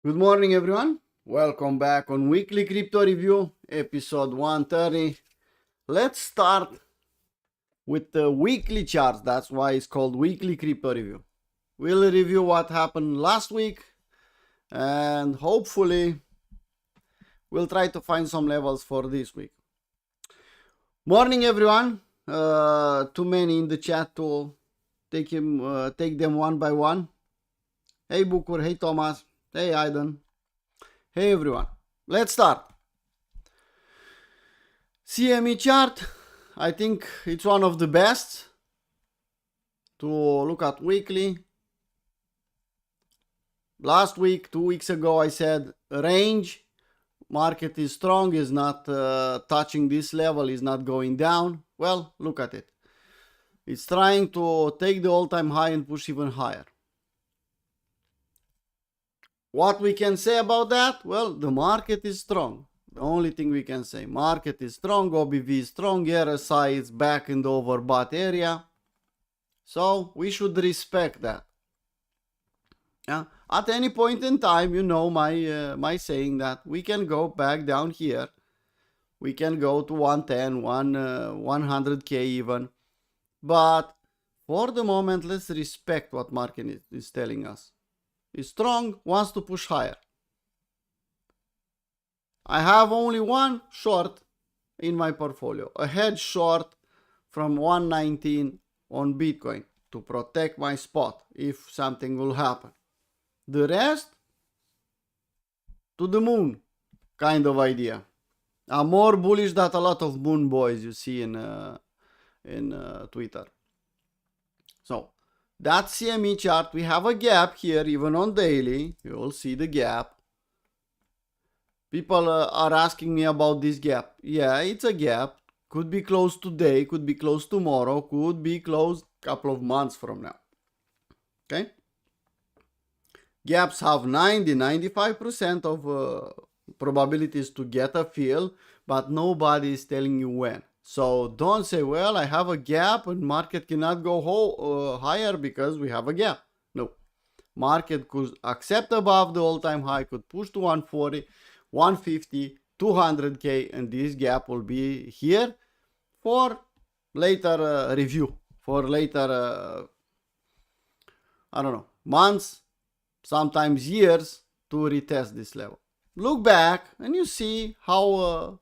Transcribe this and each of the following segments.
Good morning, everyone. Welcome back on Weekly Crypto Review, episode 130. Let's start with the weekly charts. That's why it's called Weekly Crypto Review. We'll review what happened last week and hopefully we'll try to find some levels for this week. Morning, everyone. Too many in the chat to take them one by one. Hey, Bukur. Hey, Thomas. Hey, Aiden. Hey everyone, let's start. CME chart, I think it's one of the best to look at weekly. Last week, 2 weeks ago, I said range, market is strong, is not touching this level, is not going down. Well, look at it. It's trying to take the all-time high and push even higher. What we can say about that? Well, the market is strong. The only thing we can say, market is strong, OBV is strong, RSI is back in the overbought area. So we should respect that. Yeah. At any point in time, you know my saying that we can go back down here. We can go to 110, 100K even. But for the moment, let's respect what market is telling us. Is strong, wants to push higher. I have only one short in my portfolio, a hedge short from 119 on Bitcoin to protect my spot if something will happen. The rest, to the moon kind of idea. I'm more bullish than a lot of moon boys you see in Twitter. So that CME chart, we have a gap here, even on daily. You will see the gap. People are asking me about this gap. Yeah, it's a gap. Could be closed today, could be closed tomorrow, could be closed a couple of months from now. Okay? Gaps have 90-95% of probabilities to get a fill, but nobody is telling you when. So don't say, well, I have a gap and market cannot go higher because we have a gap. No. Market could accept above the all-time high, could push to 140, 150, 200K, and this gap will be here for later review, for later, I don't know, months, sometimes years to retest this level. Look back and you see how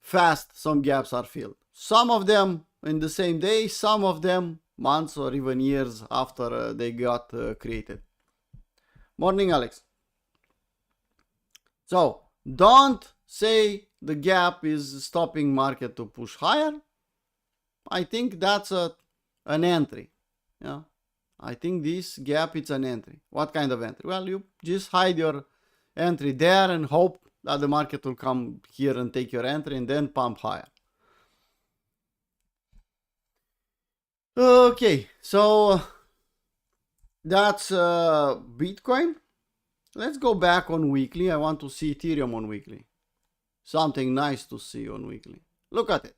fast some gaps are filled. Some of them in the same day, some of them months or even years after they got created. Morning, Alex. So don't say the gap is stopping market to push higher. I think that's an entry. Yeah, I think this gap is an entry. What kind of entry? Well, you just hide your entry there and hope that the market will come here and take your entry and then pump higher. Okay, so that's Bitcoin. Let's go back on weekly. I want to see Ethereum on weekly. Something nice to see on weekly. Look at it.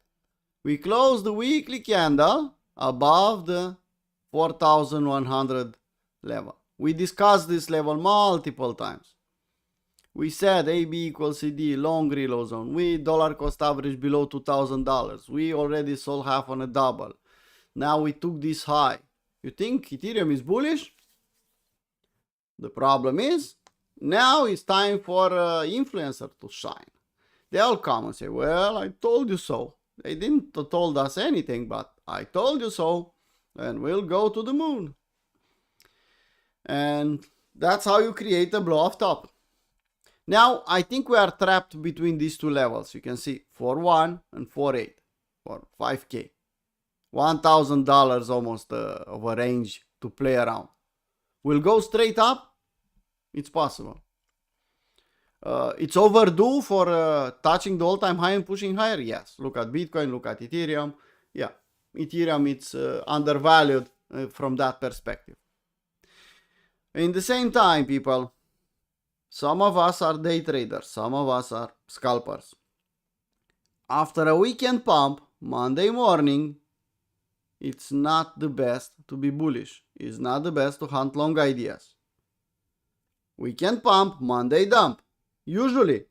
We closed the weekly candle above the 4,100 level. We discussed this level multiple times. We said AB equals CD, long reload zone. We dollar cost average below $2,000. We already sold half on a double. Now we took this high. You think Ethereum is bullish? The problem is, now it's time for influencer to shine. They all come and say, well, I told you so. They didn't told us anything, but I told you so. And we'll go to the moon. And that's how you create a blow off top. Now, I think we are trapped between these two levels. You can see 4.1 and 4.8 or 5K. $1,000 almost of a range to play around. We'll go straight up. It's possible. It's overdue for touching the all-time high and pushing higher. Yes. Look at Bitcoin. Look at Ethereum. Yeah. Ethereum, it's undervalued from that perspective. In the same time, people, some of us are day traders. Some of us are scalpers. After a weekend pump, Monday morning, it's not the best to be bullish. It's not the best to hunt long ideas. weekend pump, Monday dump. Usually.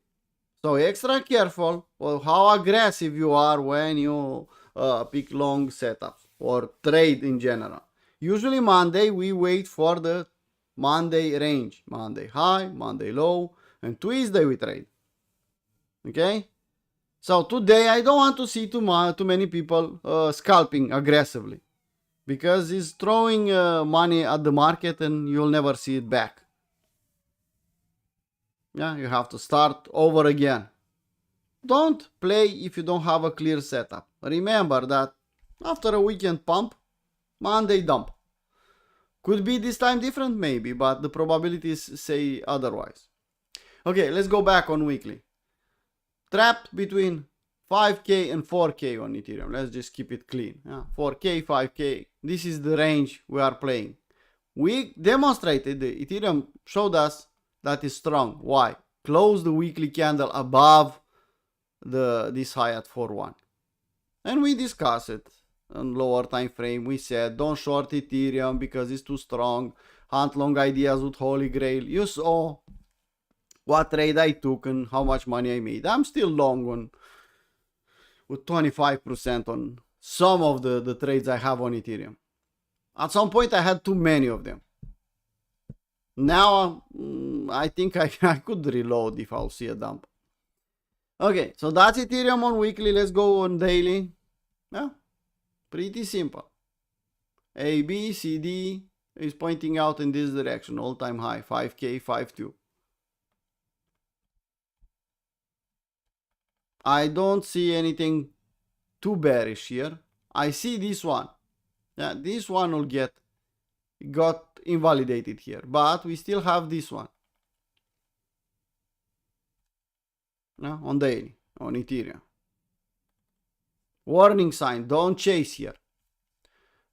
So extra careful of how aggressive you are when you pick long setups or trade in general. Usually Monday we wait for the Monday range. Monday high, Monday low, and Tuesday we trade. Okay? So today I don't want to see too many people scalping aggressively because it's throwing money at the market and you'll never see it back. Yeah, you have to start over again. Don't play if you don't have a clear setup. Remember that after a weekend pump, Monday dump. Could be this time different maybe, but the probabilities say otherwise. Okay, let's go back on weekly. Trapped between 5k and 4k on Ethereum. Let's just keep it clean. 4k, 5k. This is the range we are playing. We demonstrated, the Ethereum showed us that is strong. Why? Close the weekly candle above this high at 4.1. And we discussed it on lower time frame. We said don't short Ethereum because it's too strong. Hunt long ideas with Holy Grail. You saw what trade I took and how much money I made. I'm still long on with 25% on some of the trades I have on Ethereum. At some point I had too many of them. Now I think I could reload if I'll see a dump. Okay, so that's Ethereum on weekly. Let's go on daily. Yeah, pretty simple. A, B, C, D is pointing out in this direction. All-time high, 5K, 5.2. I don't see anything too bearish here. I see this one. Yeah, this one will got invalidated here. But we still have this one. No, on daily, on Ethereum. Warning sign, don't chase here.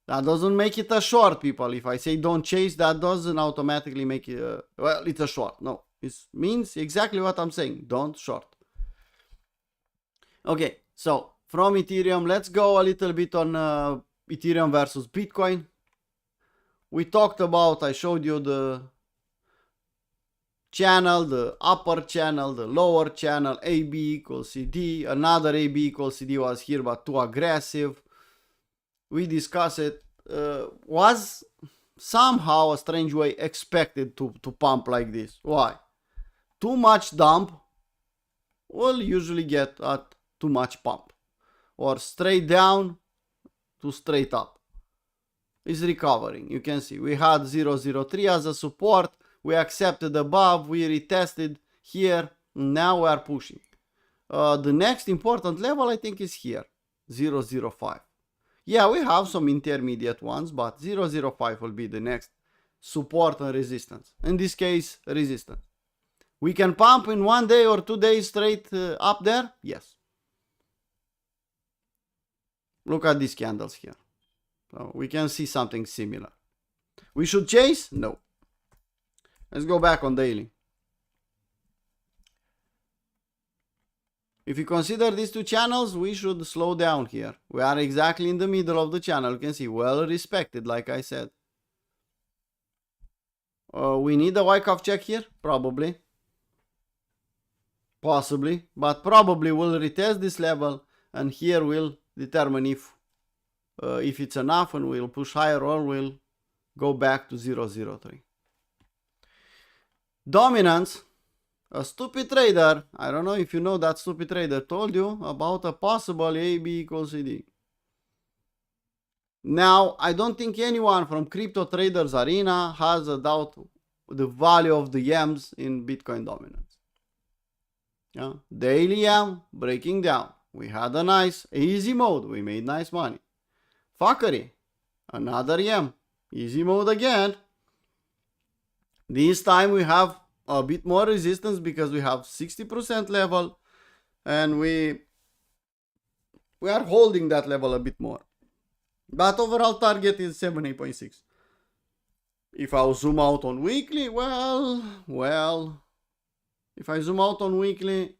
That doesn't make it a short, people. If I say don't chase, that doesn't automatically make it, well, it's a short. No, it means exactly what I'm saying. Don't short. Okay, so from Ethereum, let's go a little bit on Ethereum versus Bitcoin. We talked about, I showed you the channel, the upper channel, the lower channel, AB equals CD. Another AB equals CD was here, but too aggressive. We discussed it. Was somehow a strange way expected to pump like this. Why? Too much dump will usually get at too much pump. Or straight down to straight up. It's recovering. You can see we had 0.03 as a support. We accepted above, we retested here, now we are pushing. The next important level I think is here, 0.05. Yeah, we have some intermediate ones, but 0.05 will be the next support and resistance. In this case, resistance. We can pump in 1 day or 2 days straight up there? Yes. Look at these candles here. So we can see something similar. We should chase? No. Let's go back on daily. If you consider these two channels, we should slow down here. We are exactly in the middle of the channel. You can see, well respected, like I said. We need a Wyckoff check here? Probably. Possibly. But probably we'll retest this level. And here we'll determine if it's enough and we'll push higher or we'll go back to 0.03. Dominance, a stupid trader, I don't know if you know that stupid trader, told you about a possible AB equals CD. Now, I don't think anyone from Crypto Traders Arena has a doubt the value of the yams in Bitcoin dominance. Yeah? Daily yam breaking down. We had a nice easy mode. We made nice money. Fuckery, another yam. Easy mode again. This time we have a bit more resistance because we have 60% level and we are holding that level a bit more. But overall target is 78.6. If I'll zoom out on weekly, well, if I zoom out on weekly,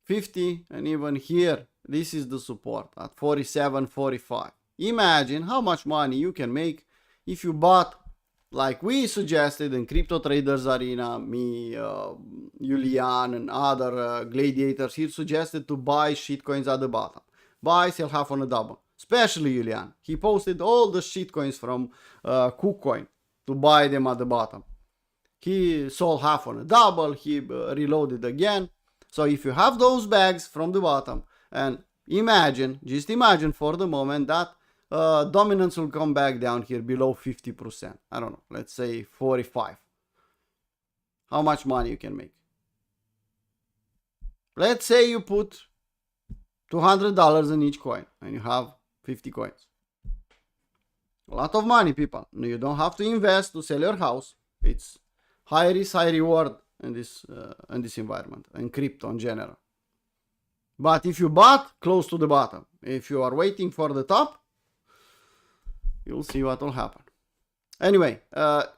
50, and even here, this is the support at 47.45. Imagine how much money you can make if you bought like we suggested in Crypto Traders Arena, me, Julian, and other gladiators here suggested to buy shitcoins at the bottom. Buy, sell half on a double. Especially Julian. He posted all the shitcoins from KuCoin to buy them at the bottom. He sold half on a double. He reloaded again. So if you have those bags from the bottom, and just imagine for the moment that dominance will come back down here below 50%. I don't know, let's say 45. How much money you can make? Let's say you put $200 in each coin and you have 50 coins. A lot of money, people. You don't have to invest to sell your house. It's high risk, high reward in this environment, and crypto in general. But if you bought close to the bottom, if you are waiting for the top, you'll see what will happen. Anyway,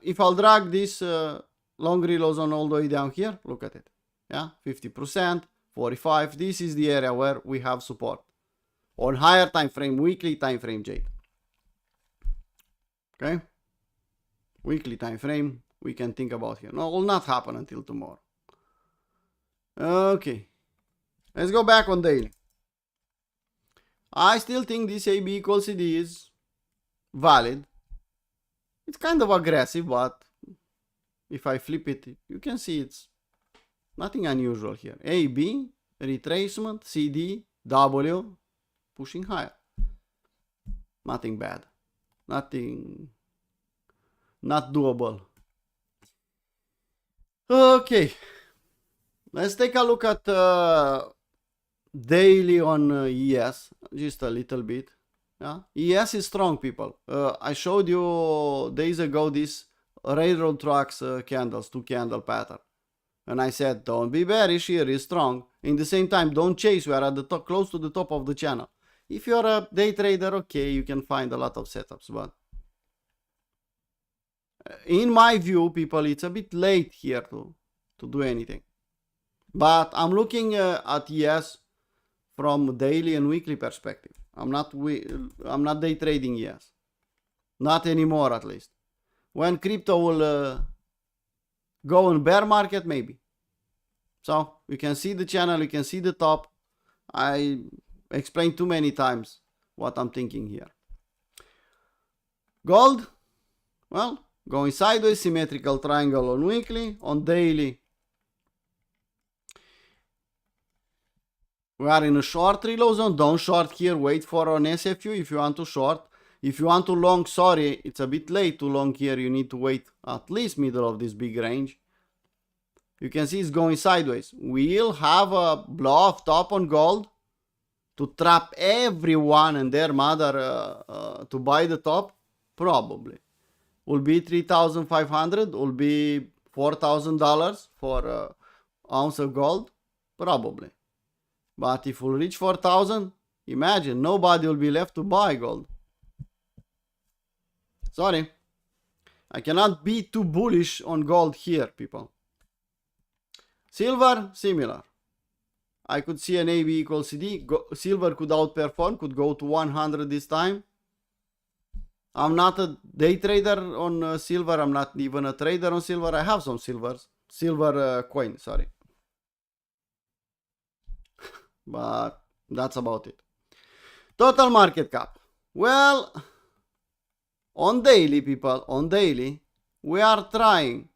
if I'll drag this long reloads on all the way down here, look at it. Yeah, 50%, 45. This is the area where we have support. On higher time frame, weekly time frame, Jade. Okay? Weekly time frame, we can think about here. No, it will not happen until tomorrow. Okay. Let's go back on daily. I still think this AB equals CD is valid. It's kind of aggressive, but if I flip it, you can see it's nothing unusual here. AB, retracement, CD, W, pushing higher. Nothing bad. Nothing, not doable. Okay. Let's take a look at daily on ES, just a little bit. Yeah, ES is strong, people. I showed you days ago this railroad tracks candles, 2-candle pattern, and I said don't be bearish here, is strong. In the same time, don't chase. We are at the top, close to the top of the channel. If you're a day trader, okay, you can find a lot of setups, but in my view, people, it's a bit late here to do anything. But I'm looking at ES from daily and weekly perspective. I'm not day trading ES. Not anymore, at least. When crypto will go in bear market, maybe. So you can see the channel, you can see the top. I explained too many times what I'm thinking here. Gold, well, going sideways, symmetrical triangle on weekly, on daily. We are in a short reload zone. Don't short here. Wait for an SFU if you want to short. If you want to long, sorry, it's a bit late to long here. You need to wait at least middle of this big range. You can see it's going sideways. We'll have a blow off top on gold to trap everyone and their mother to buy the top. Probably. Will be 3,500. Will be $4,000 for an ounce of gold. Probably. But if we'll reach 4,000, imagine nobody will be left to buy gold. Sorry. I cannot be too bullish on gold here, people. Silver, similar. I could see an AB equals CD. Silver could outperform, could go to 100 this time. I'm not a day trader on silver. I'm not even a trader on silver. I have some silver coin, sorry. But that's about it. Total market cap. Well, on daily, people, on daily, we are trying.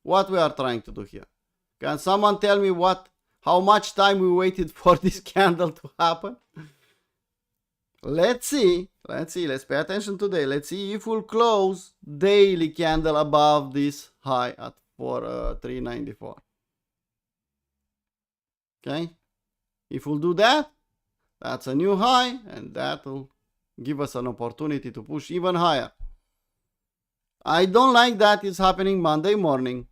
What we are trying to do here? Can someone tell me how much time we waited for this candle to happen? Let's see. Let's pay attention today. Let's see if we'll close daily candle above this high at 394. Okay. If we'll do that, that's a new high, and that will give us an opportunity to push even higher. I don't like that it's happening Monday morning.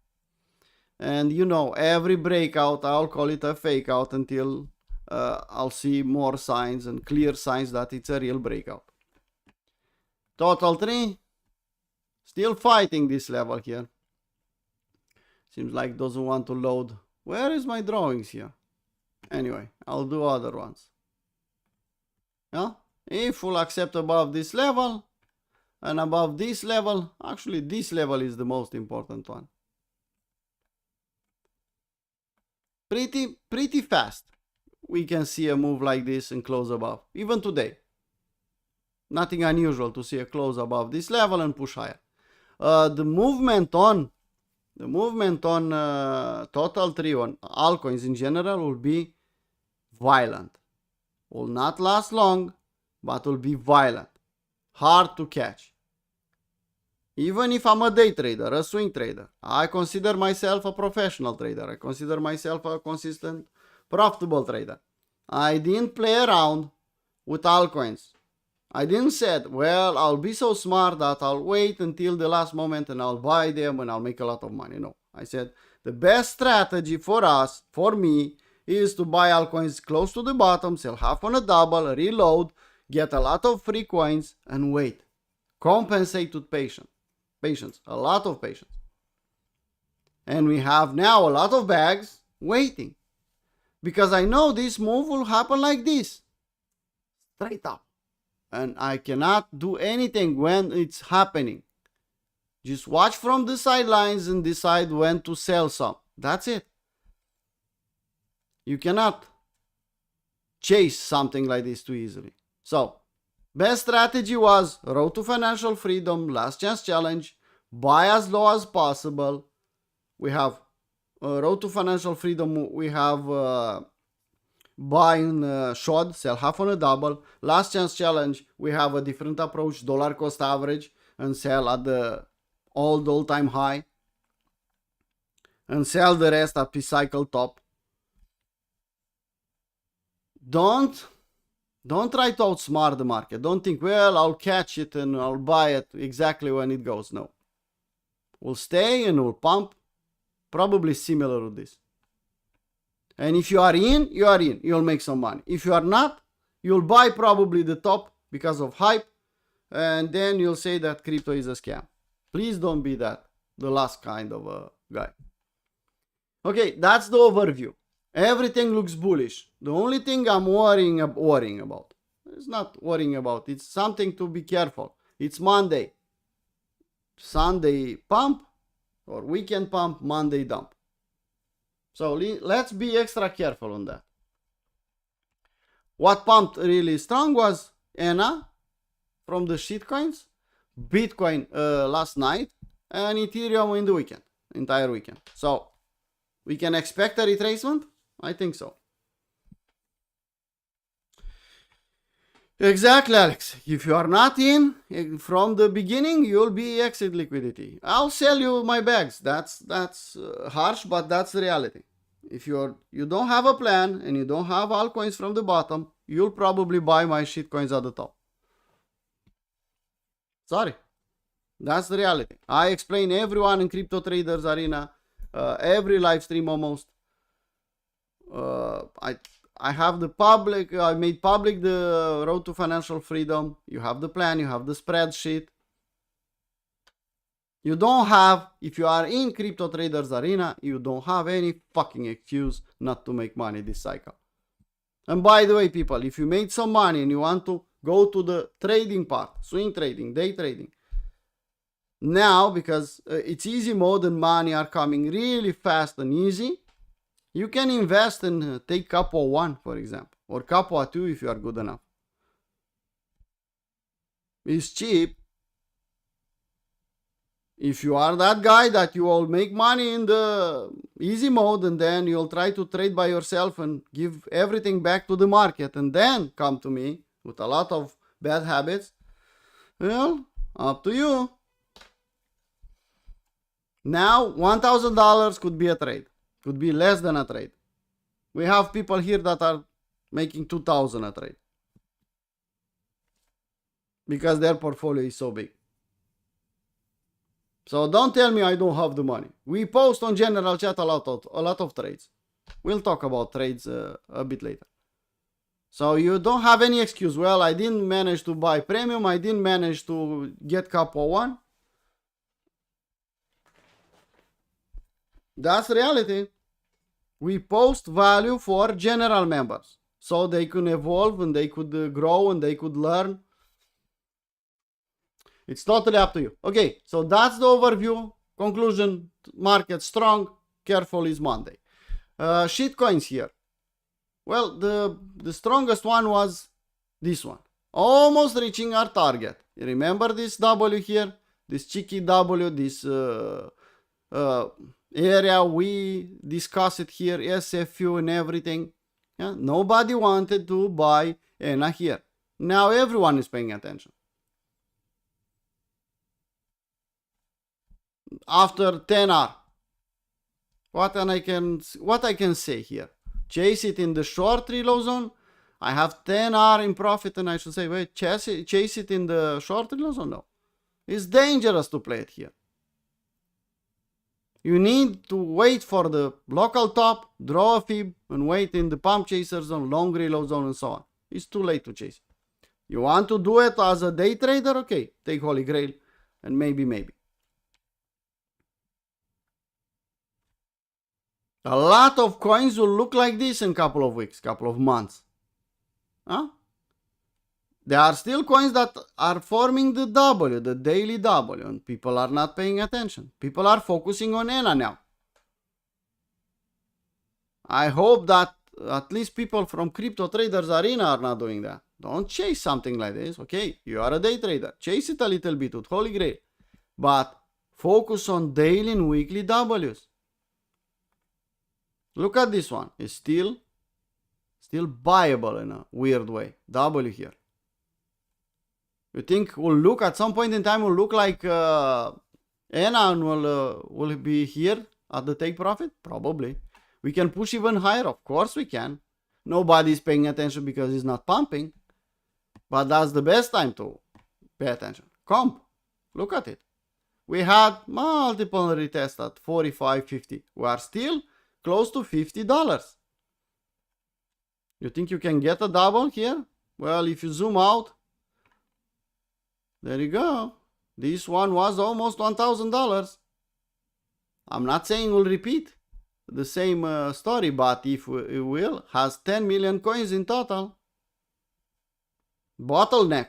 And you know, every breakout, I'll call it a fake out until I'll see more signs and clear signs that it's a real breakout. Total 3, still fighting this level here. Seems like doesn't want to load. Where is my drawings here? Anyway, I'll do other ones. Yeah? If we'll accept above this level, and above this level, actually this level is the most important one. Pretty fast we can see a move like this and close above, even today. Nothing unusual to see a close above this level and push higher. The movement on total tree on altcoins in general will be violent. Will not last long, but will be violent. Hard to catch. Even if I'm a day trader, a swing trader, I consider myself a professional trader. I consider myself a consistent, profitable trader. I didn't play around with altcoins. I didn't say, well, I'll be so smart that I'll wait until the last moment and I'll buy them and I'll make a lot of money. No, I said the best strategy for us, for me, is to buy altcoins close to the bottom, sell half on a double, reload, get a lot of free coins and wait. Compensate with patience, a lot of patience. And we have now a lot of bags waiting. Because I know this move will happen like this. Straight up. And I cannot do anything when it's happening. Just watch from the sidelines and decide when to sell some. That's it. You cannot chase something like this too easily. So, best strategy was Road to Financial Freedom, Last Chance Challenge, buy as low as possible. We have Road to Financial Freedom, we have buy in short, sell half on a double. Last Chance Challenge, we have a different approach, dollar cost average, and sell at the all-time high. And sell the rest at P-cycle top. Don't try to outsmart the market. Don't think, well, I'll catch it and I'll buy it exactly when it goes. No. We'll stay and we'll pump. Probably similar to this. And if you are in, you are in. You'll make some money. If you are not, you'll buy probably the top because of hype. And then you'll say that crypto is a scam. Please don't be the last kind of a guy. Okay, that's the overview. Everything looks bullish. The only thing I'm worrying about. It's not worrying about. It's something to be careful. It's Monday. Sunday pump or weekend pump, Monday dump. So let's be extra careful on that. What pumped really strong was ENA from the shitcoins, Bitcoin last night, and Ethereum in the weekend, entire weekend. So we can expect a retracement? I think so. Exactly, Alex. If you are not in from the beginning, you'll be exit liquidity. I'll sell you my bags. That's harsh, but that's the reality. If you don't have a plan and you don't have altcoins from the bottom, you'll probably buy my shitcoins at the top. Sorry. That's the reality. I explain everyone in Crypto Traders Arena, every live stream almost. I have the public, I made public the Road to Financial Freedom. You have the plan, you have the spreadsheet. You don't have, if you are in Crypto Traders Arena, you don't have any fucking excuse not to make money this cycle. And by the way, people, if you made some money and you want to go to the trading part, swing trading, day trading, now, because it's easy mode and money are coming really fast and easy, you can invest and take Capo 1, for example, or Capo 2 if you are good enough. It's cheap. If you are that guy that you will make money in the easy mode and then you'll try to trade by yourself and give everything back to the market and then come to me with a lot of bad habits, well, up to you. Now, $1,000 could be a trade. Could be less than a trade. We have people here that are making $2,000 a trade. Because their portfolio is so big. So don't tell me I don't have the money. We post on general chat a lot of trades. We'll talk about trades a bit later. So you don't have any excuse. Well, I didn't manage to buy premium. I didn't manage to get Capo 1. That's reality. We post value for general members. So they could evolve and they could grow and they could learn. It's totally up to you. Okay, so that's the overview. Conclusion, market strong, careful is Monday. Shitcoins here. Well, the strongest one was this one. Almost reaching our target. You remember this W here? This cheeky W, this area we discussed it here, SFU and everything. Yeah? Nobody wanted to buy ENA here. Now everyone is paying attention. After 10R, what I can say here? Chase it in the short reload zone. I have 10R in profit, and I should say, wait, chase it in the short reload zone? No. It's dangerous to play it here. You need to wait for the local top, draw a fib, and wait in the pump chaser zone, long reload zone, and so on. It's too late to chase it. You want to do it as a day trader? Okay, take Holy Grail, and maybe. A lot of coins will look like this in a couple of weeks, couple of months. Huh? There are still coins that are forming the W, the daily W, and people are not paying attention. People are focusing on ENA now. I hope that at least people from Crypto Traders Arena are not doing that. Don't chase something like this. Okay, you are a day trader. Chase it a little bit with Holy Grail. But focus on daily and weekly Ws. Look at this one. It's still buyable in a weird way. W here. You think will look at some point in time will look like ENA and will be here at the take profit? Probably. We can push even higher. Of course we can. Nobody's paying attention because it's not pumping. But that's the best time to pay attention. Comp. Look at it. We had multiple retests at 45, 50. We are still close to $50. You think you can get a double here? Well, if you zoom out, there you go. This one was almost $1,000. I'm not saying we'll repeat the same story, but if it will, has 10 million coins in total. Bottleneck.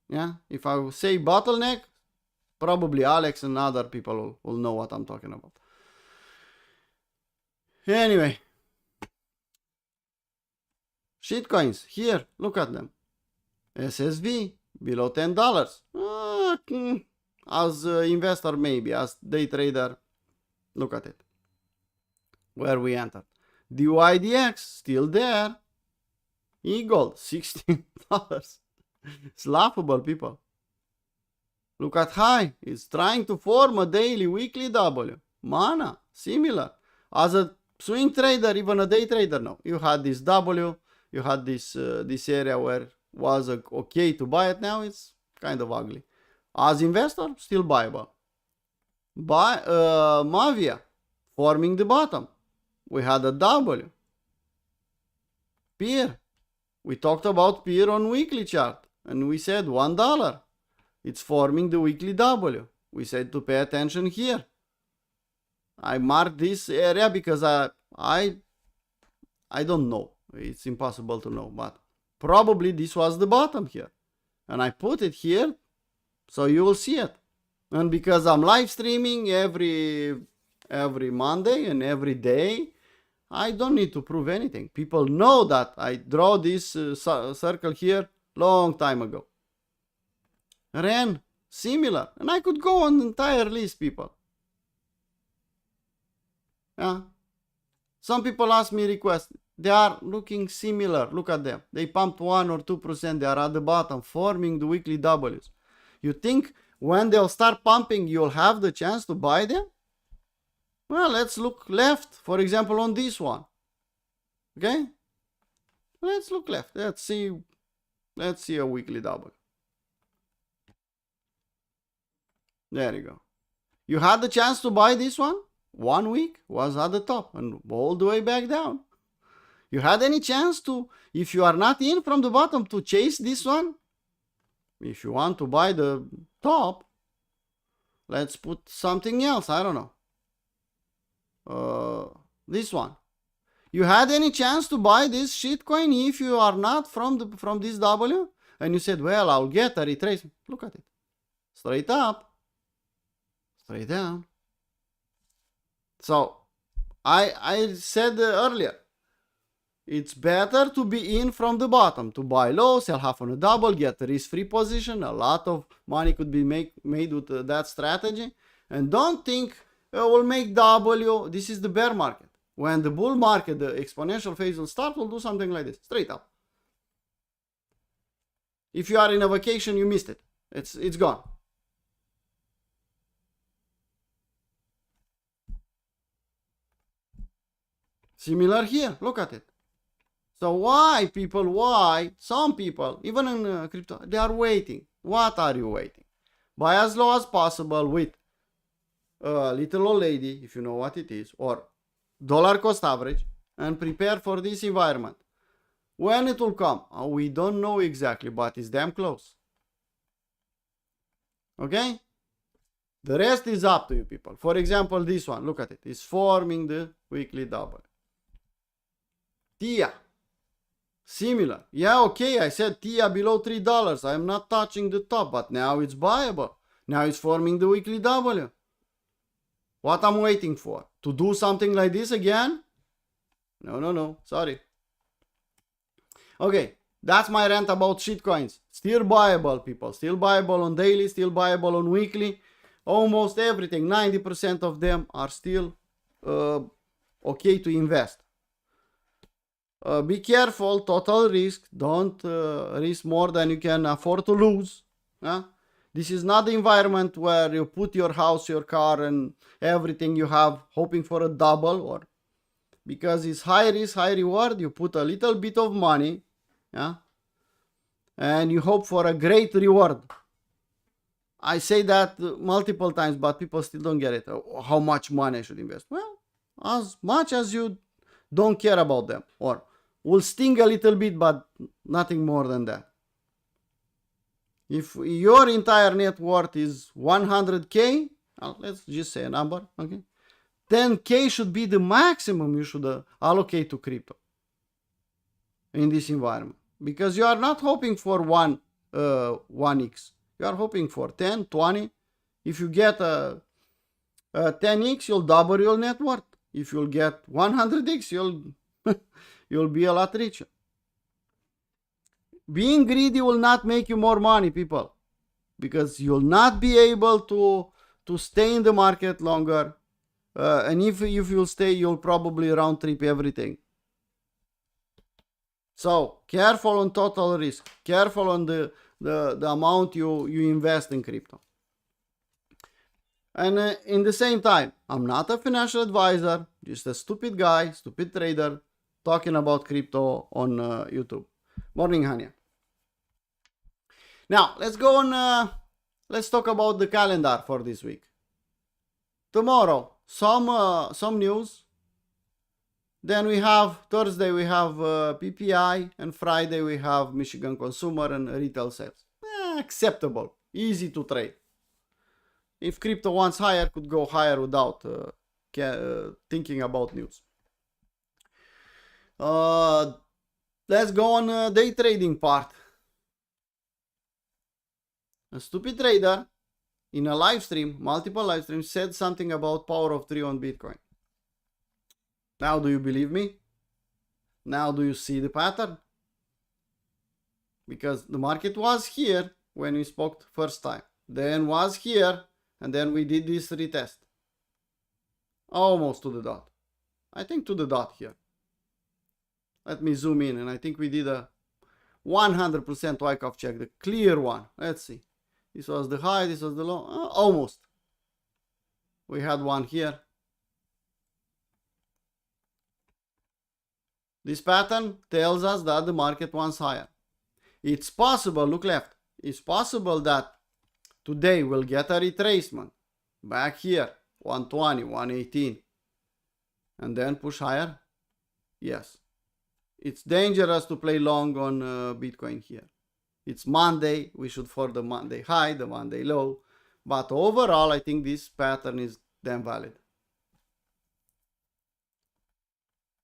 Yeah, if I say bottleneck, probably Alex and other people will know what I'm talking about. Anyway, shitcoins here, look at them. SSV below $10. As investor, maybe as day trader, look at it. Where we entered. DYDX still there. Eagle $16. It's laughable, people. Look at high. It's trying to form a daily, weekly W. Mana similar. As a swing trader, even a day trader, no. You had this W. You had this area where was okay to buy it. Now it's kind of ugly. As investor, still buyable. Mavia forming the bottom. We had a W. Peer. We talked about Peer on weekly chart and we said $1. It's forming the weekly W. We said to pay attention here. I marked this area because I don't know. It's impossible to know, but probably this was the bottom here. And I put it here so you will see it. And because I'm live streaming every Monday and every day, I don't need to prove anything. People know that I draw this circle here long time ago. Ren, similar. And I could go on the entire list, people. Yeah. Some people ask me requests. They are looking similar. Look at them. They pumped 1 or 2%. They are at the bottom, forming the weekly Ws. You think when they'll start pumping, you'll have the chance to buy them? Well, let's look left, for example, on this one. Okay? Let's look left. Let's see a weekly W. There you go. You had the chance to buy this one? 1 week was at the top and all the way back down. You had any chance to, if you are not in from the bottom, to chase this one? If you want to buy the top, let's put something else. I don't know. This one. You had any chance to buy this shitcoin if you are not from this W? And you said, well, I'll get a retracement. Look at it. straight up, straight down. So I said earlier, it's better to be in from the bottom, to buy low, sell half on a double, get a risk-free position. A lot of money could be made with that strategy. And don't think we'll make W. This is the bear market. When the bull market, the exponential phase will start, we'll do something like this, straight up. If you are in a vacation, you missed it. It's gone. Similar here, look at it. So why some people, even in crypto, they are waiting. What are you waiting? Buy as low as possible with little old lady, if you know what it is, or dollar cost average, and prepare for this environment. When it will come, we don't know exactly, but it's damn close. Okay? The rest is up to you people. For example, this one, look at it. It's forming the weekly double. TIA. Similar. Yeah, okay, I said TIA below $3. I'm not touching the top, but now it's buyable. Now it's forming the weekly W. What I'm waiting for? To do something like this again? No. Sorry. Okay, that's my rant about shitcoins. Still buyable, people. Still buyable on daily, still buyable on weekly. Almost everything, 90% of them are still okay to invest. Be careful, total risk. Don't risk more than you can afford to lose. This is not the environment where you put your house, your car, and everything you have hoping for a double, or because it's high risk, high reward. You put a little bit of money, and you hope for a great reward. I say that multiple times, but people still don't get it. How much money I should invest? Well, as much as you don't care about them, or will sting a little bit, but nothing more than that. If your entire net worth is 100K, let's just say a number, okay? 10K should be the maximum you should allocate to crypto in this environment, because you are not hoping for 1x. You are hoping for 10, 20. If you get a 10x, you'll double your net worth. If you'll get 100x, you'll be a lot richer. Being greedy will not make you more money, people, because you'll not be able to stay in the market longer. And if you'll stay, you'll probably round trip everything. So careful on total risk. Careful on the amount you invest in crypto. And in the same time, I'm not a financial advisor, just a stupid guy, stupid trader talking about crypto on YouTube. Morning, Hania. Now, let's go on, let's talk about the calendar for this week. Tomorrow, some news. Then we have Thursday, we have PPI, and Friday we have Michigan consumer and retail sales. Acceptable, easy to trade. If crypto wants higher, could go higher without thinking about news. Let's go on day trading part. A stupid trader in a live stream, multiple live streams, said something about power of 3 on Bitcoin. Now do you believe me? Now do you see the pattern? Because the market was here when we spoke first time. Then was here, and then we did this retest. Almost to the dot. I think to the dot here. Let me zoom in, and I think we did a 100% Wyckoff check, the clear one. Let's see. This was the high, this was the low. Almost. We had one here. This pattern tells us that the market wants higher. It's possible, look left. It's possible that today we'll get a retracement back here, 120, 118, and then push higher. Yes. It's dangerous to play long on Bitcoin here. It's Monday. We should for the Monday high, the Monday low. But overall, I think this pattern is damn valid.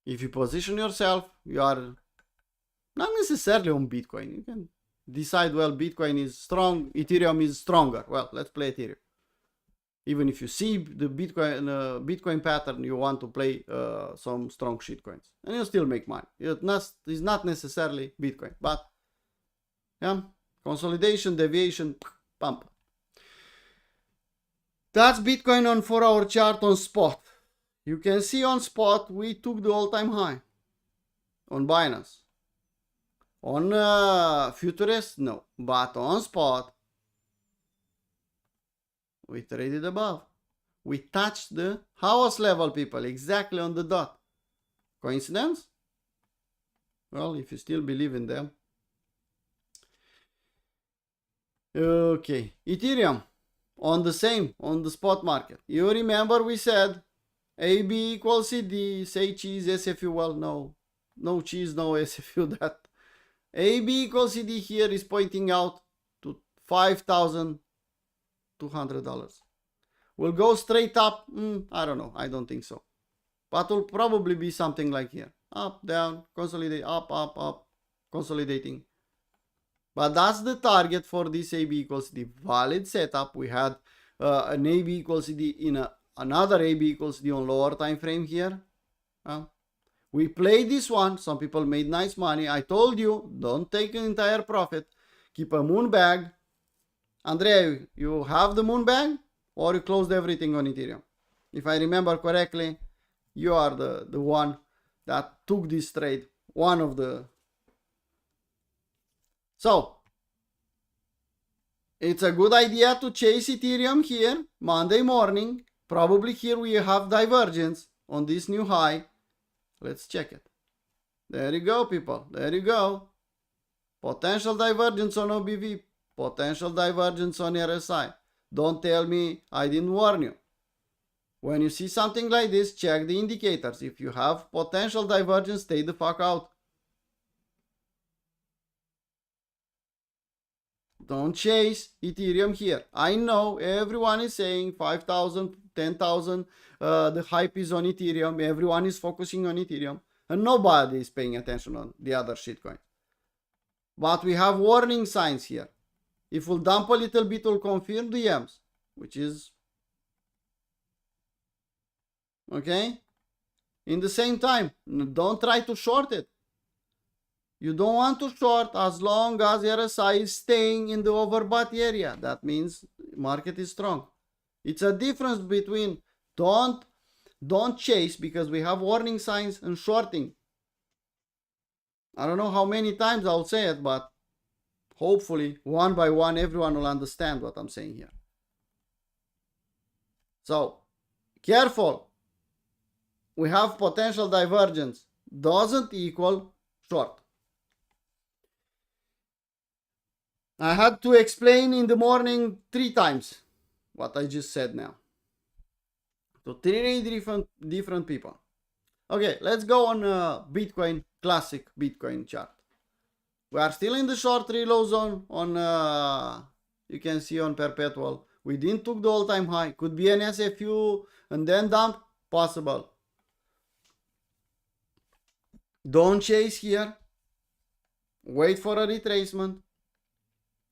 If you position yourself, you are not necessarily on Bitcoin. You can decide, well, Bitcoin is strong, Ethereum is stronger. Well, let's play Ethereum. Even if you see the Bitcoin pattern, you want to play some strong shitcoins, and you still make money. It's not necessarily Bitcoin, but yeah, consolidation, deviation, pump. That's Bitcoin on 4-hour chart on spot. You can see on spot we took the all-time high on Binance. On futurist, no, but on spot we traded above. We touched the house level, people, exactly on the dot. Coincidence? Well, if you still believe in them. Okay, Ethereum on the spot market. You remember we said AB equals CD, say cheese, SFU. Well, no cheese, no SFU. That AB equals CD here is pointing out to $5,200. Will go straight up? I don't know. I don't think so. But will probably be something like here. Up, down, consolidate, up, up, up, consolidating. But that's the target for this AB equals CD. Valid setup. We had an AB equals CD in another AB equals CD on lower time frame here. We played this one. Some people made nice money. I told you, don't take an entire profit. Keep a moon bag. Andrea, you have the moon bag? Or you closed everything on Ethereum? If I remember correctly, you are the one that took this trade. One of the... So, it's a good idea to chase Ethereum here, Monday morning. Probably here we have divergence on this new high. Let's check it. There you go, people. There you go. Potential divergence on OBV. Potential divergence on RSI. Don't tell me I didn't warn you. When you see something like this, check the indicators. If you have potential divergence, stay the fuck out. Don't chase Ethereum here. I know everyone is saying 5,000, 10,000. The hype is on Ethereum. Everyone is focusing on Ethereum. And nobody is paying attention on the other shitcoin. But we have warning signs here. If we'll dump a little bit, we'll confirm the EMs, which is okay. In the same time, don't try to short it. You don't want to short as long as RSI is staying in the overbought area. That means market is strong. It's a difference between don't chase because we have warning signs and shorting. I don't know how many times I'll say it, but hopefully, one by one, everyone will understand what I'm saying here. So, careful. We have potential divergence. Doesn't equal short. I had to explain in the morning 3 times what I just said now. To 3 different people. Okay, let's go on Bitcoin, classic Bitcoin chart. We are still in the short relow zone on, you can see on perpetual. We didn't took the all-time high. Could be an SFU and then dump. Possible. Don't chase here. Wait for a retracement.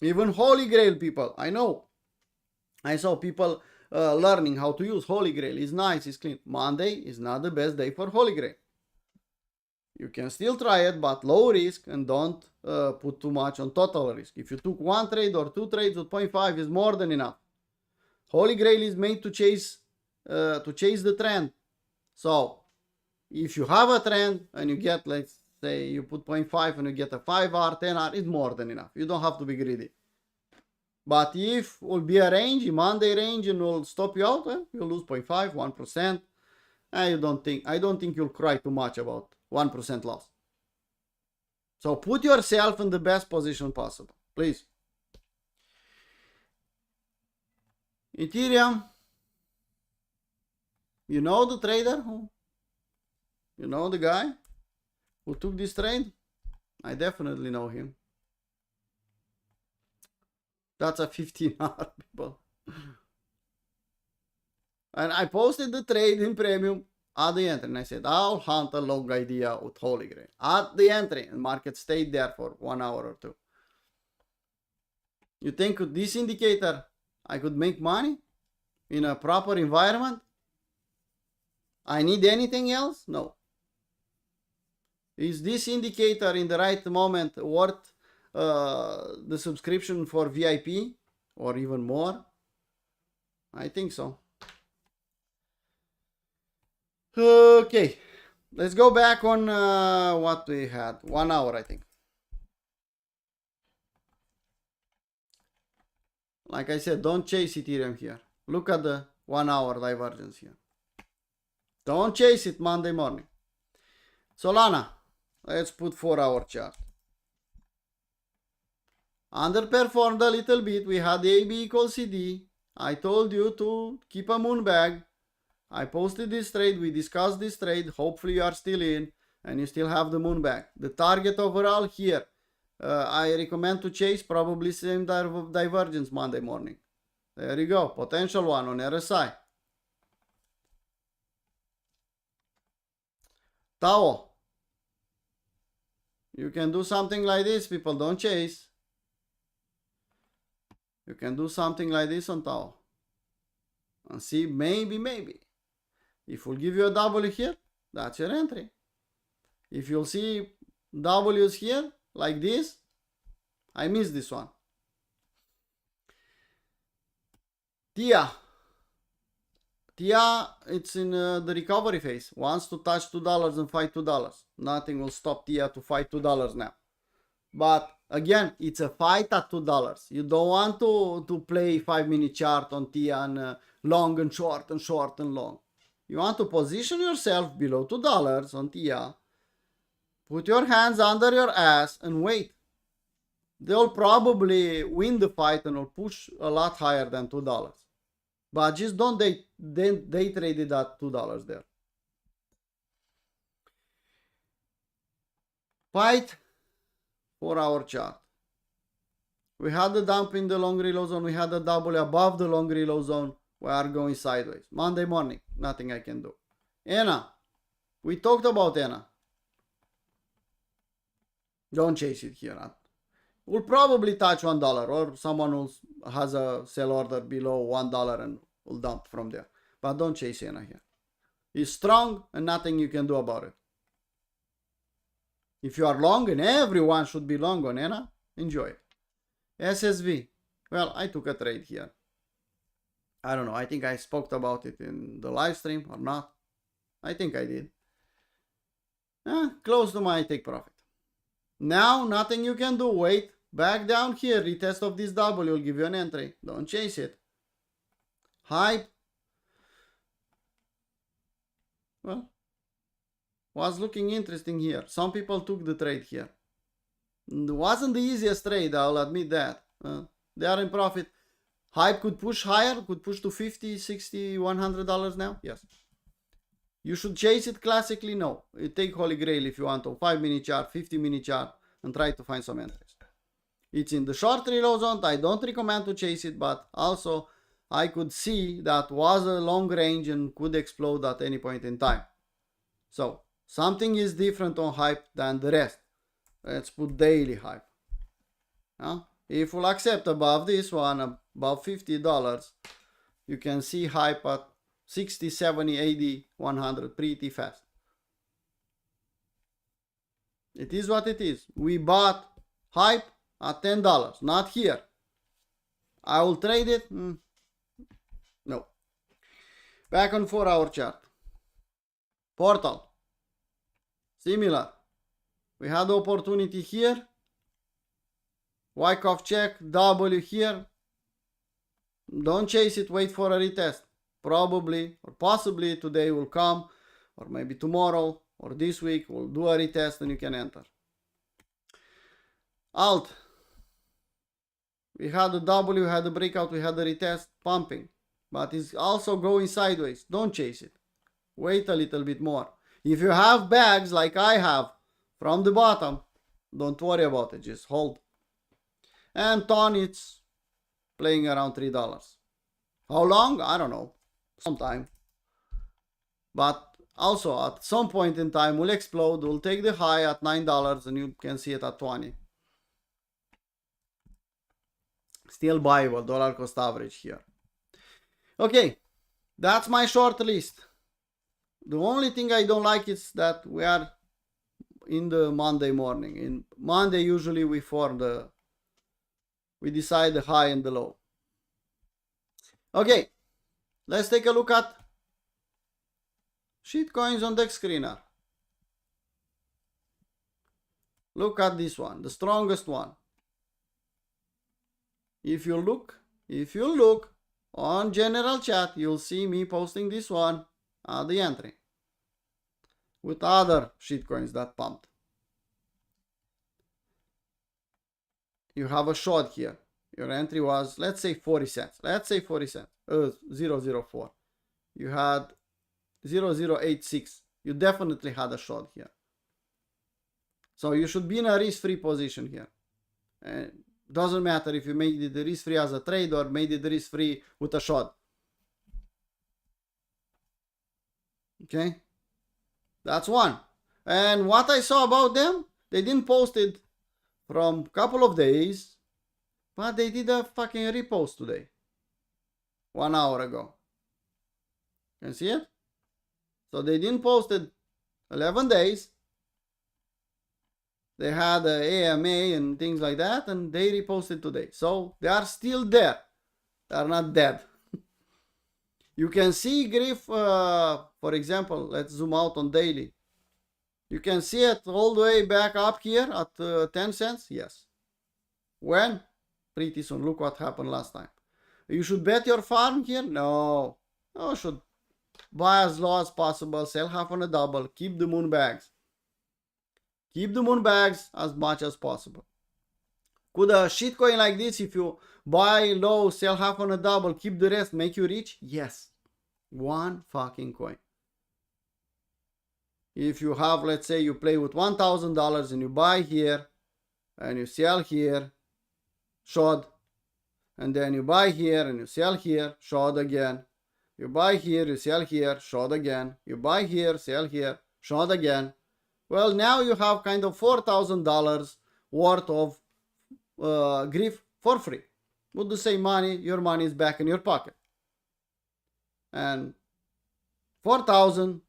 Even Holy Grail, people. I know. I saw people learning how to use Holy Grail. It's nice, it's clean. Monday is not the best day for Holy Grail. You can still try it, but low risk and don't put too much on total risk. If you took 1 trade or 2 trades with 0.5 is more than enough. Holy Grail is made to chase the trend. So if you have a trend and you get, let's say you put 0.5 and you get a 5R, 10R, it's more than enough. You don't have to be greedy. But if it will be a range, a Monday range, and will stop you out, you'll lose 0.5, 1%. I don't think you'll cry too much about 1% loss. So put yourself in the best position possible, please. Ethereum. You know the trader you know the guy who took this trade? I definitely know him. That's a 15R, people. And I posted the trade in premium at the entry. And I said, I'll hunt a long idea with Holy Grail. At the entry. And market stayed there for 1 hour or 2. You think with this indicator I could make money in a proper environment? I need anything else? No. Is this indicator in the right moment worth the subscription for VIP or even more? I think so. Okay, let's go back on what we had. 1 hour, I think. Like I said, don't chase Ethereum here. Look at the 1 hour divergence here. Don't chase it Monday morning. Solana, let's put 4 hour chart. Underperformed a little bit. We had AB equals CD. I told you to keep a moon bag. I posted this trade. We discussed this trade. Hopefully you are still in and you still have the moon bag. The target overall here, I recommend to chase probably same divergence Monday morning. There you go. Potential one on RSI. Tao. You can do something like this. People don't chase. You can do something like this on Tao. And see, maybe. If we'll give you a W here, that's your entry. If you'll see W's here, like this, I missed this one. TIA, it's in the recovery phase. Wants to touch $2 and fight $2. Nothing will stop TIA to fight $2 now. But again, it's a fight at $2. You don't want to play 5-minute chart on TIA and long and short and short and long. You want to position yourself below $2 on TIA. Put your hands under your ass and wait. They'll probably win the fight and will push a lot higher than $2. But just don't day trade it at $2 there. Fight 4 hour chart. We had the dump in the long reload zone. We had the double above the long reload zone. We are going sideways. Monday morning, nothing I can do. ENA. We talked about ENA. Don't chase it here. We'll probably touch $1 or someone who has a sell order below $1 and will dump from there. But don't chase ENA here. It's strong and nothing you can do about it. If you are long, and everyone should be long on ENA, enjoy it. SSV. Well, I took a trade here. I don't know. I think I spoke about it in the live stream or not. I think I did. Close to my take profit. Now, nothing you can do. Wait. Back down here. Retest of this W will give you an entry. Don't chase it. Hype. Well, was looking interesting here. Some people took the trade here. It wasn't the easiest trade, I'll admit that. They are in profit. Hype could push higher, could push to $50, $60, $100 now. Yes. You should chase it classically? No. You take Holy Grail if you want to. 5-minute chart, 50-minute chart, and try to find some entries. It's in the short reload zone. I don't recommend to chase it, but also I could see that was a long range and could explode at any point in time. So, something is different on hype than the rest. Let's put daily hype. If we'll accept above this one, above $50, you can see hype at 60, 70, 80, 100 pretty fast. It is what it is. We bought hype at $10, not here. I will trade it. No. Back on 4 hour chart. Portal. Similar. We had the opportunity here. Wyckoff check. W here. Don't chase it. Wait for a retest. Probably or possibly today will come, or maybe tomorrow or this week we'll do a retest and you can enter. Alt. We had a W, we had a breakout, we had a retest, pumping. But it's also going sideways. Don't chase it. Wait a little bit more. If you have bags like I have from the bottom, don't worry about it. Just hold. And ton, it's playing around $3. How long? I don't know. Sometime. But also at some point in time will explode. We'll take the high at $9 and you can see it at 20. Still buyable, dollar cost average here. Okay, that's my short list. The only thing I don't like is that we are in the Monday morning. In Monday, usually we decide the high and the low. Okay, let's take a look at shitcoins on DEX screener. Look at this one, the strongest one. If you look on general chat, you'll see me posting this one at the entry with other shitcoins that pumped. You have a short here. Your entry was, let's say 40 cents. Let's say 40 cents. 004. You had 0086. You definitely had a short here. So you should be in a risk-free position here. And doesn't matter if you made it risk-free as a trade or made it risk-free with a short. Okay? That's one. And what I saw about them, they didn't post it from a couple of days, but they did a fucking repost today. 1 hour ago. Can see it? So they didn't post it 11 days. They had a AMA and things like that, and they reposted today. So they are still there. They are not dead. You can see Griff, for example, let's zoom out on daily. You can see it all the way back up here at 10 cents. Yes. When? Pretty soon. Look what happened last time. You should bet your farm here? No. No, you should buy as low as possible, sell half on a double, keep the moon bags. Keep the moon bags as much as possible. Could a shitcoin like this, if you buy low, sell half on a double, keep the rest, make you rich? Yes. One fucking coin. If you have, let's say you play with $1,000 and you buy here and you sell here, short, and then you buy here and you sell here, short again. You buy here, you sell here, short again. You buy here, sell here, short again. Well, now you have kind of $4,000 worth of Griff for free. With the same money, your money is back in your pocket. And 4,000,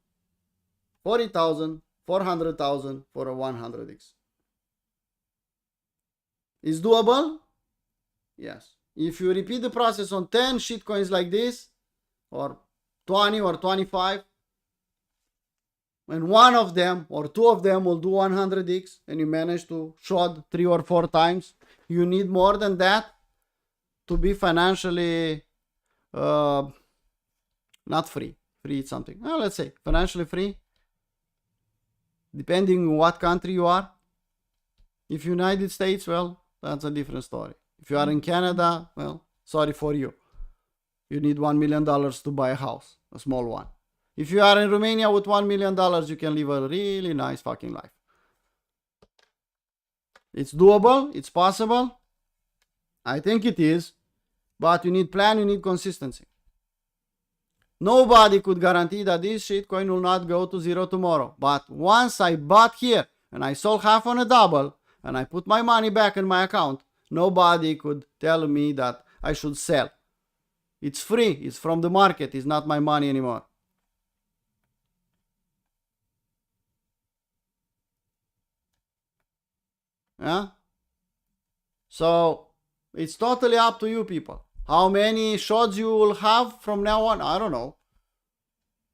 40,000, 400,000 for a 100x. Is doable? Yes. If you repeat the process on 10 shitcoins like this, or 20 or 25, and one of them or two of them will do 100x, and you manage to short 3 or 4 times, you need more than that to be financially not free. Free is something. Well, let's say financially free, depending on what country you are. If United States, well, that's a different story. If you are in Canada, well, sorry for you. You need $1 million to buy a house, a small one. If you are in Romania with $1 million, you can live a really nice fucking life. It's doable. It's possible. I think it is. But you need plan, you need consistency. Nobody could guarantee that this shitcoin will not go to zero tomorrow. But once I bought here and I sold half on a double and I put my money back in my account, nobody could tell me that I should sell. It's free. It's from the market. It's not my money anymore. Yeah? So it's totally up to you people. How many shots you will have from now on, I don't know.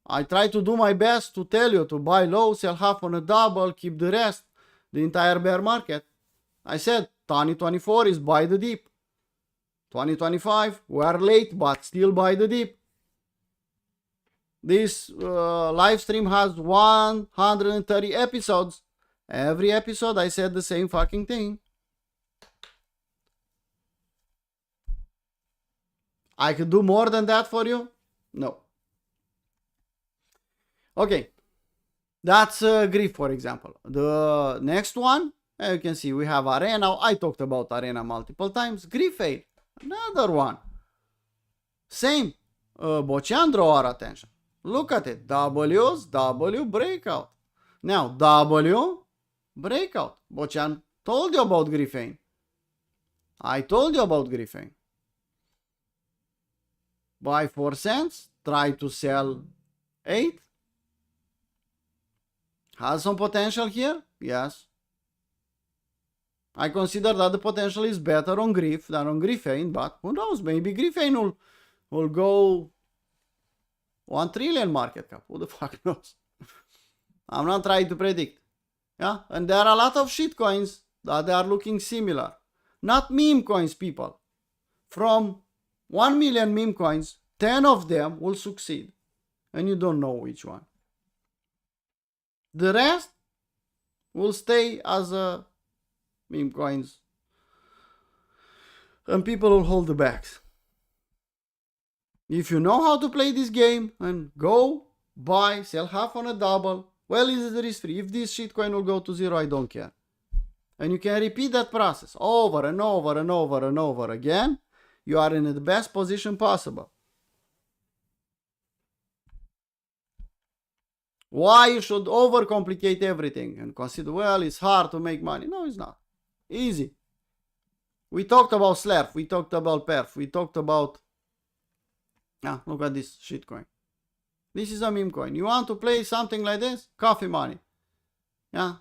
I try to do my best to tell you to buy low, sell half on a double, keep the rest, the entire bear market. I said 2024 is buy the dip. 2025, we are late, but still buy the dip. This live stream has 130 episodes. Every episode I said the same fucking thing. I could do more than that for you? No. Okay. That's Griff, for example. The next one, you can see we have Arena. I talked about Arena multiple times. Griff 8. Another one. Same. Bocean draw our attention. Look at it. W breakout. Now, W breakout. Bocean told you about Griffane. I told you about Griffane. buy 4 cents, try to sell 8. Has some potential here? Yes. I consider that the potential is better on Griff than on Griffane, but who knows? Maybe Griffane will go 1 trillion market cap. Who the fuck knows? I'm not trying to predict. Yeah, and there are a lot of shit coins that they are looking similar. Not meme coins, people. From 1 million meme coins, 10 of them will succeed. And you don't know which one. The rest will stay as a meme coins. And people will hold the bags. If you know how to play this game and go, buy, sell half on a double, well, is it risk free? If this shitcoin will go to 0, I don't care. And you can repeat that process over and over and over and over again. You are in the best position possible. Why you should overcomplicate everything and consider, well, it's hard to make money. No, it's not. Easy. We talked about Slurp. We talked about Perf. We talked about... look at this shitcoin. This is a meme coin. You want to play something like this? Coffee money. Yeah.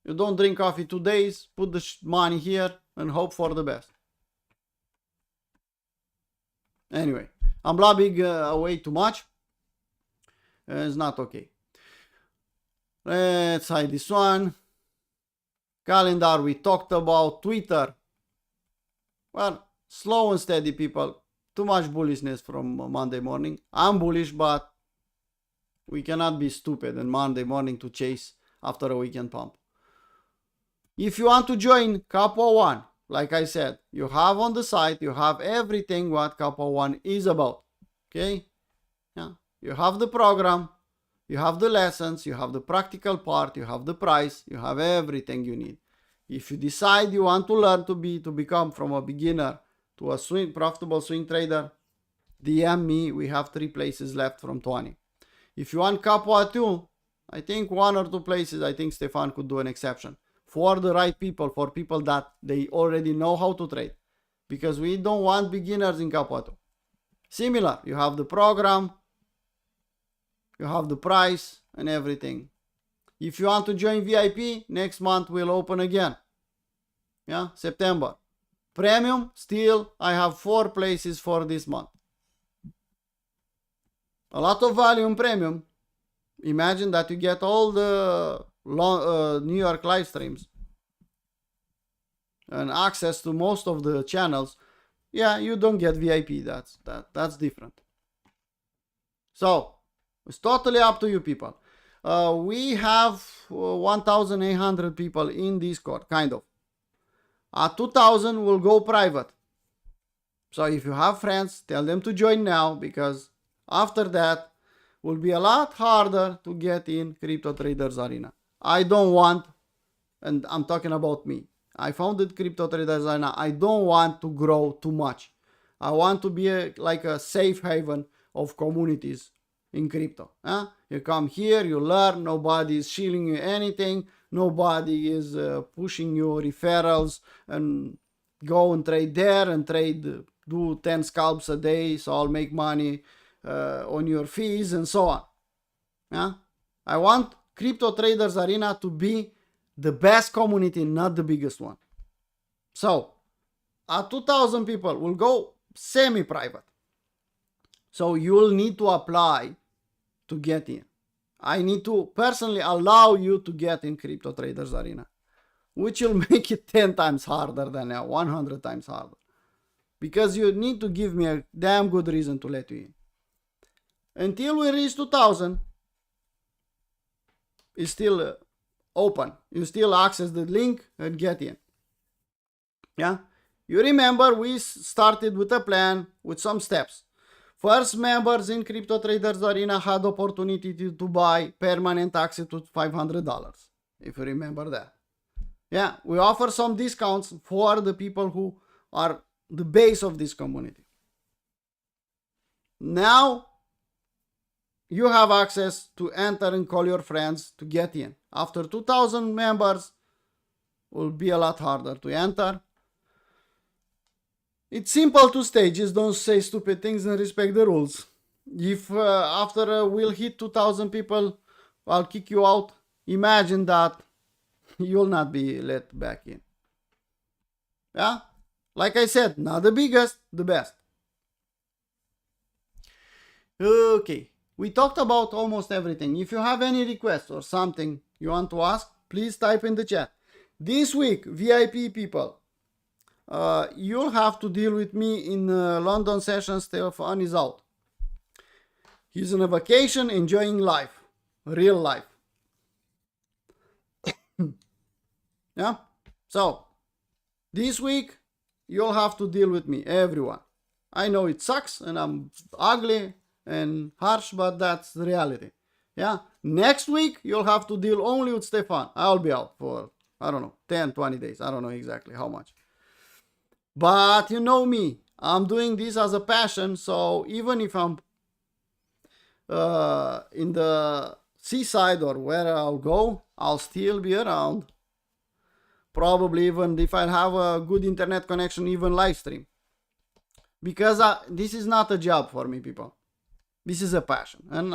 You don't drink coffee 2 days. Put the money here and hope for the best. Anyway, I'm blabbing away too much. It's not okay. Let's hide this one. Calendar, we talked about. Twitter. Well, slow and steady, people. Too much bullishness from Monday morning. I'm bullish, but we cannot be stupid on Monday morning to chase after a weekend pump. If you want to join Capo One, like I said, you have on the site, you have everything what Capo One is about. Okay? Yeah. You have the program, you have the lessons, you have the practical part, you have the price, you have everything you need. If you decide you want to learn to become from a beginner to a profitable swing trader, DM me. We have 3 places left from 20. If you want Capua 2, I think 1 or 2 places, I think Stefan could do an exception. For the right people, for people that they already know how to trade. Because we don't want beginners in Capua 2. Similar, you have the program, you have the price and everything. If you want to join VIP, next month we'll open again. Yeah, September. Premium, still, I have 4 places for this month. A lot of value in premium. Imagine that you get all the New York live streams and access to most of the channels. Yeah, you don't get VIP. That's different. So, it's totally up to you, people. We have 1,800 people in Discord, kind of. At 2,000, we'll go private. So if you have friends, tell them to join now, because after that, will be a lot harder to get in Crypto Traders Arena. I don't want, and I'm talking about me, I founded Crypto Traders Arena. I don't want to grow too much. I want to be like a safe haven of communities in crypto. You come here, you learn, nobody is shilling you anything. Nobody is pushing you referrals and go and trade there and do 10 scalps a day, so I'll make money on your fees and so on. Yeah? I want Crypto Traders Arena to be the best community, not the biggest one. So, at 2,000 people, we'll go semi-private. So you'll need to apply to get in. I need to personally allow you to get in Crypto Traders Arena, which will make it 10 times harder than now, 100 times harder. Because you need to give me a damn good reason to let you in. Until we reach 2,000, it's still open. You still access the link and get in. Yeah? You remember we started with a plan with some steps. First, members in Crypto Traders Arena had opportunity to buy permanent access to $500, if you remember that. Yeah, we offer some discounts for the people who are the base of this community. Now, you have access to enter and call your friends to get in. After 2,000 members, it will be a lot harder to enter. It's simple to stay, just don't say stupid things and respect the rules. If after we'll hit 2,000 people, I'll kick you out. Imagine that you'll not be let back in. Yeah? Like I said, not the biggest, the best. Okay, we talked about almost everything. If you have any requests or something you want to ask, please type in the chat. This week, VIP people, you'll have to deal with me in London session. Stefan is out. He's on a vacation, enjoying life, real life. Yeah? So, this week, you'll have to deal with me, everyone. I know it sucks and I'm ugly and harsh, but that's the reality. Yeah? Next week, you'll have to deal only with Stefan. I'll be out for, I don't know, 10, 20 days. I don't know exactly how much. But you know me. I'm doing this as a passion, so even if I'm in the seaside or where I'll go, I'll still be around. Probably even if I have a good internet connection, even live stream. Because this is not a job for me, people. This is a passion. And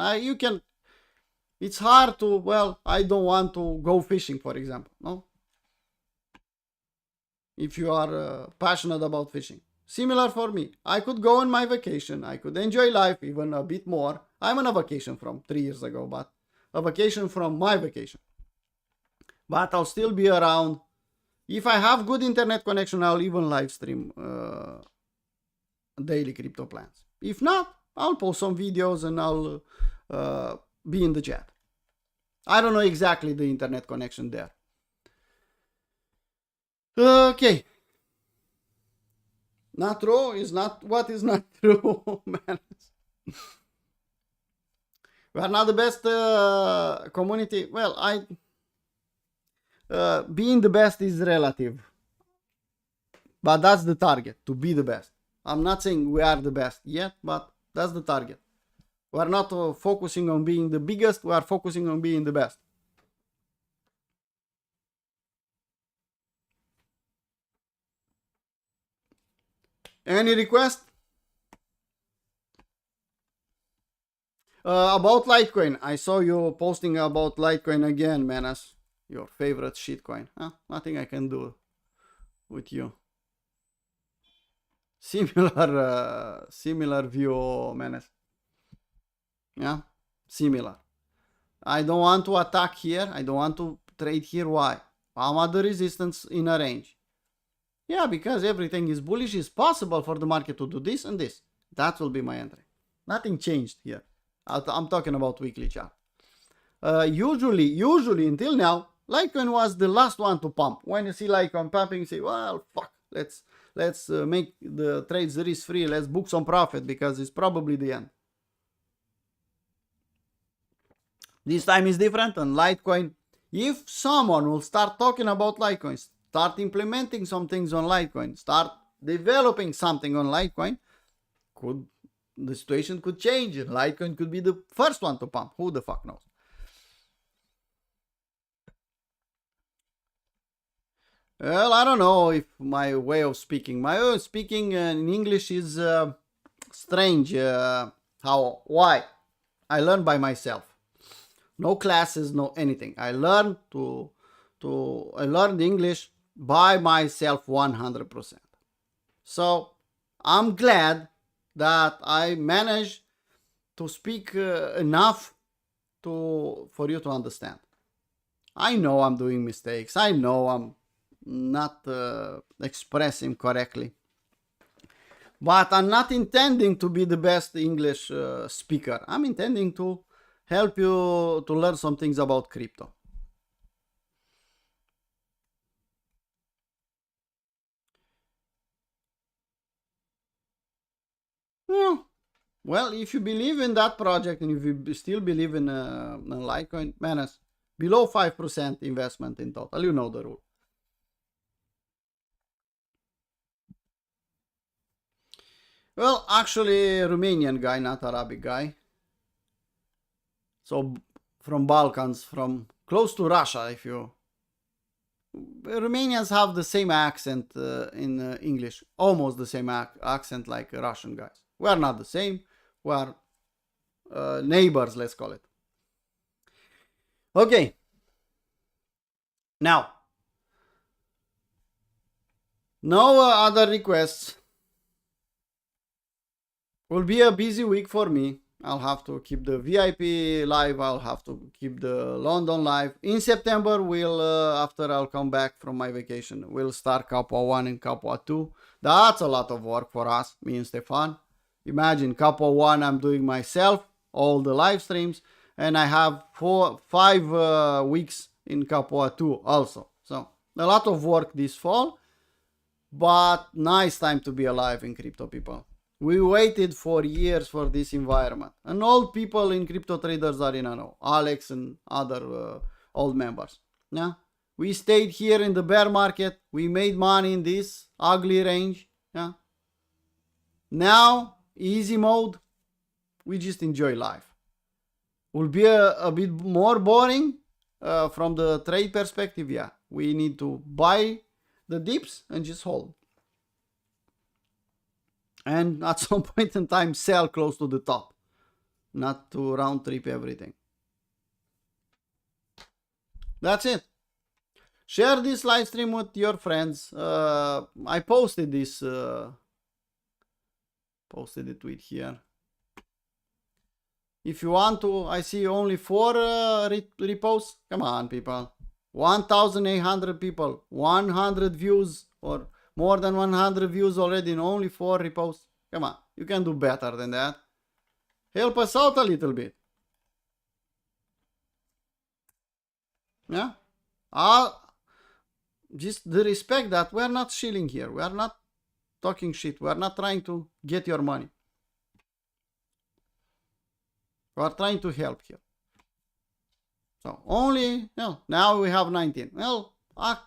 it's hard to, well, I don't want to go fishing, for example. No? If you are passionate about fishing. Similar for me. I could go on my vacation. I could enjoy life even a bit more. I'm on a vacation from 3 years ago, but a vacation from my vacation. But I'll still be around. If I have good internet connection, I'll even live stream daily crypto plans. If not, I'll post some videos and I'll be in the chat. I don't know exactly the internet connection there. Okay. Not true is not what is not true, man. We are not the best community. Well, being the best is relative, but that's the target, to be the best. I'm not saying we are the best yet, but that's the target. We are not focusing on being the biggest, we are focusing on being the best. Any request? About Litecoin. I saw you posting about Litecoin again, Menace. Your favorite shitcoin. Huh? Nothing I can do with you. Similar view, Menace. Yeah, similar. I don't want to attack here. I don't want to trade here. Why? I'm at the resistance in a range. Yeah, because everything is bullish. It's possible for the market to do this and this. That will be my entry. Nothing changed here. I'm talking about weekly chart. Usually until now, Litecoin was the last one to pump. When you see Litecoin pumping, you say, well, fuck, let's make the trades risk-free. Let's book some profit because it's probably the end. This time is different, and Litecoin, if someone will start talking about Litecoin, start implementing some things on Litecoin, start developing something on Litecoin, the situation could change. Litecoin could be the first one to pump. Who the fuck knows? Well, I don't know if my way of speaking in English is strange. Why? I learn by myself. No classes, no anything. I learned I learned English by myself 100%. So I'm glad that I managed to speak enough for you to understand. I know I'm doing mistakes. I know I'm not expressing correctly. But I'm not intending to be the best English speaker. I'm intending to help you to learn some things about crypto. Well, if you believe in that project and if you still believe in Litecoin, Menace, below 5% investment in total, you know the rule. Well, actually, Romanian guy, not Arabic guy. So from Balkans, from close to Russia, if you Romanians have the same accent in English, almost the same accent like Russian guys. We are not the same. We are neighbors, let's call it. Okay. Now, no other requests. Will be a busy week for me. I'll have to keep the VIP live. I'll have to keep the London live. In September, after I'll come back from my vacation, we'll start Capua 1 and Capua 2. That's a lot of work for us, me and Stefan. Imagine Capua 1 I'm doing myself, all the live streams, and I have 5 weeks in Capua 2 also. So a lot of work this fall, but nice time to be alive in crypto, people. We waited for years for this environment. And old people in Crypto Traders Arena know. Alex and other old members. Yeah? We stayed here in the bear market. We made money in this ugly range. Yeah? Now, easy mode. We just enjoy life. Will be a bit more boring from the trade perspective. Yeah. We need to buy the dips and just hold. And at some point in time, sell close to the top. Not to round trip everything. That's it. Share this live stream with your friends. I posted this. Posted the tweet here. If you want to, I see only 4 reposts. Come on, people. 1,800 people. 100 views or more than 100 views already in only 4 reposts. Come on, you can do better than that. Help us out a little bit. Yeah? Just the respect that we are not shilling here. We are not talking shit. We are not trying to get your money. We are trying to help here. So only, now we have 19. Well, a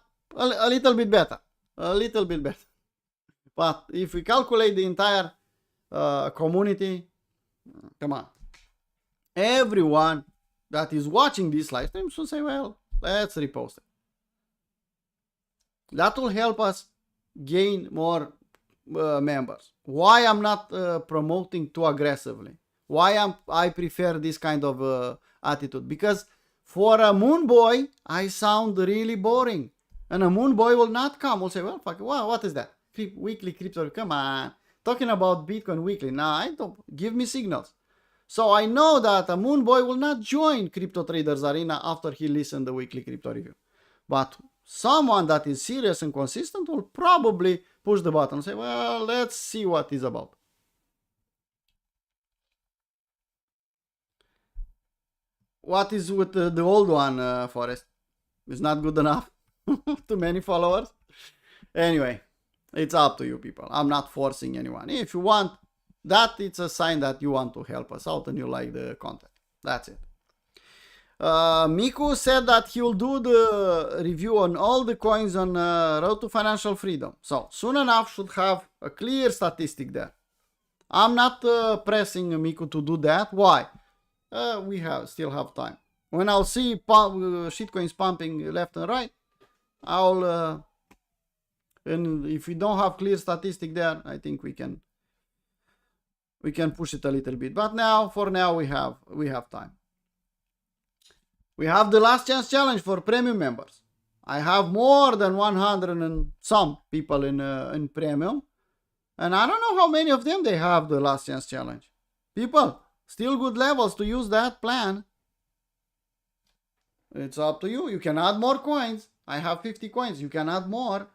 little bit better. A little bit better. But if we calculate the entire community, come on. Everyone that is watching this live stream should say, well, let's repost it. That will help us gain more members. Why I'm not promoting too aggressively? Why I prefer this kind of attitude? Because for a moon boy, I sound really boring. And a moon boy will not come. Will say, well, fuck, what is that? Weekly crypto, come on. Talking about Bitcoin weekly. Nah, I don't. Give me signals. So I know that a moon boy will not join Crypto Traders Arena after he listened to the weekly crypto review. But someone that is serious and consistent will probably push the button and say, well, let's see what it's about. What is with the old one, Forest? Is not good enough? Too many followers? Anyway, it's up to you, people. I'm not forcing anyone. If you want that, it's a sign that you want to help us out and you like the content. That's it. Miku said that he will do the review on all the coins on Road to Financial Freedom. So soon enough should have a clear statistic there. I'm not pressing Miku to do that. Why? We still have time. When I'll see shitcoins pumping left and right, I'll and if we don't have clear statistic there, I think we can push it a little bit. But for now we have time. We have the last chance challenge for premium members. I have more than 100 and some people in premium, and I don't know how many of them they have the last chance challenge. People, still good levels to use that plan. It's up to you. You can add more coins. I have 50 coins. You can add more.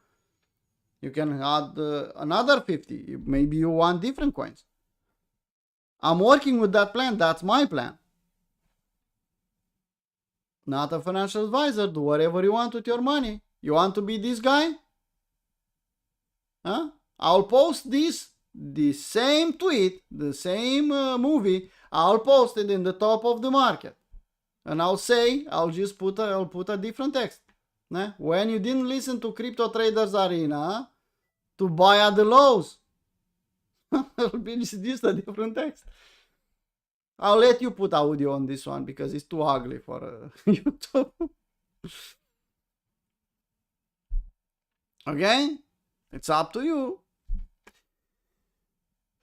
You can add another 50. Maybe you want different coins. I'm working with that plan. That's my plan. Not a financial advisor. Do whatever you want with your money. You want to be this guy? Huh? I'll post the same tweet, the same movie. I'll post it in the top of the market. And I'll put a different text. When you didn't listen to Crypto Traders Arena to buy at the lows. It'll be just a different text. I'll let you put audio on this one because it's too ugly for YouTube. Okay? It's up to you.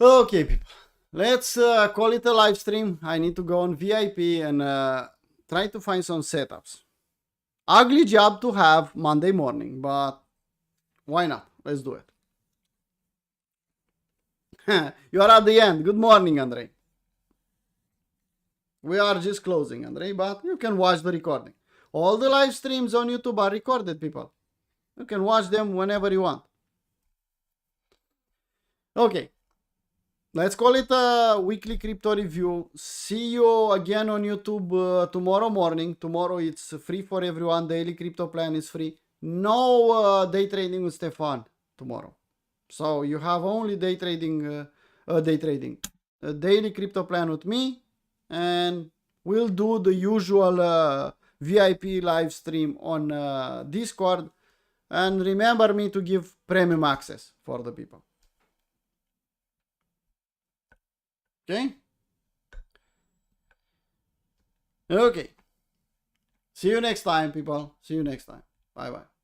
Okay, people. Let's call it a live stream. I need to go on VIP and try to find some setups. Ugly job to have Monday morning, but why not? Let's do it. You are at the end. Good morning, Andrei. We are just closing, Andrei, but you can watch the recording. All the live streams on YouTube are recorded, people. You can watch them whenever you want. Okay. Let's call it a weekly crypto review. See you again on YouTube tomorrow morning. Tomorrow it's free for everyone. Daily crypto plan is free. No day trading with Stefan tomorrow. So you have only day trading, a daily crypto plan with me, and we'll do the usual VIP live stream on Discord. And remember me to give premium access for the people. Okay? Okay. See you next time, people. See you next time. Bye-bye.